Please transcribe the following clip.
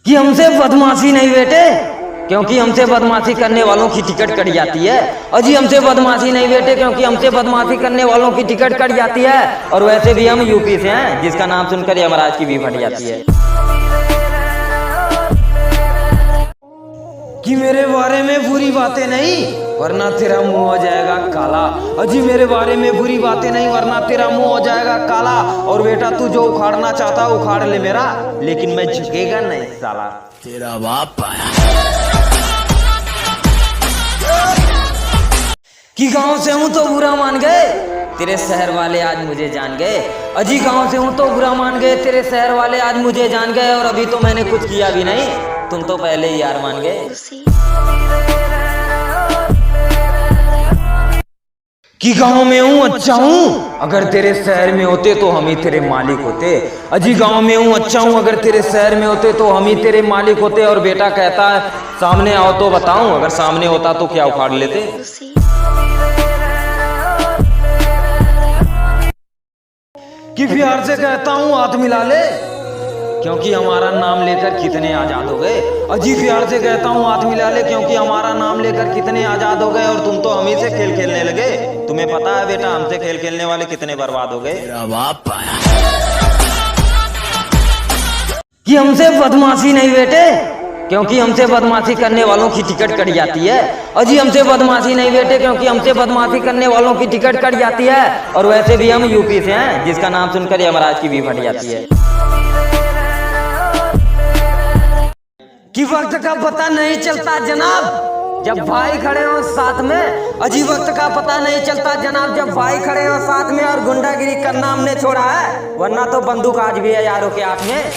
कि हमसे बदमाशी नहीं बेटे, क्योंकि हमसे बदमाशी करने वालों की टिकट कट जाती है। अजी हमसे बदमाशी नहीं बेटे, क्योंकि हमसे बदमाशी करने वालों की टिकट कट जाती है। और वैसे भी हम यूपी से हैं, जिसका नाम सुनकर यमराज की भी फट जाती है। कि मेरे बारे में बुरी बातें नहीं, वरना तेरा मुंह हो जाएगा काला। अजी मेरे बारे में बुरी बातें नहीं, वरना तेरा मुंह हो जाएगा काला। और बेटा तू जो उखाड़ना चाहता उखाड़ ले मेरा, लेकिन मैं झुकेगा नहीं साला। तेरा बाप आया कि गांव से हूं तो बुरा मान गए, तेरे शहर वाले आज मुझे जान गए। अजी गांव से हूं तो बुरा मान गए, तेरे शहर वाले आज मुझे जान गए। और अभी तो मैंने कुछ किया भी नहीं, तुम तो पहले ही यार मान गए। कि गांव में हूँ अच्छा हूँ, अगर तेरे शहर में होते तो हम ही तेरे मालिक होते। अजी गांव में हूँ अच्छा हूँ, अगर तेरे शहर में होते तो हम ही तेरे मालिक होते। और बेटा कहता है सामने आओ तो बताऊं, अगर सामने होता तो क्या उखाड़ लेते। कि प्यार से कहता हूँ हाथ मिला ले, क्योंकि हमारा नाम लेकर कितने आजाद हो गए। अजी प्यार से कहता हूँ हाथ मिला ले, क्योंकि हमारा नाम लेकर कितने आजाद हो गए। और तुम तो हम ही से खेल खेलने लगे। तुम्हें पता है बेटा हमसे खेल खेलने वाले कितने बर्बाद हो गए। तेरा बाप आया कि हमसे बदमाशी नहीं बेटे, क्योंकि हमसे बदमाशी करने वालों की टिकट कट जाती है। अजी हमसे बदमाशी नहीं बेटे, क्योंकि हमसे बदमाशी करने वालों की टिकट कट जाती है। और वैसे भी हम यूपी से हैं, जिसका नाम सुनकर यमराज की भी फट जाती है। कि वक्त का पता नहीं चलता जनाब, जब भाई खड़े हो साथ में। अजी वक्त का पता नहीं चलता जनाब, जब भाई खड़े हो साथ में। और गुंडागिरी करना हमने छोड़ा है, वरना तो बंदूक आज भी है यारों के हाथ में।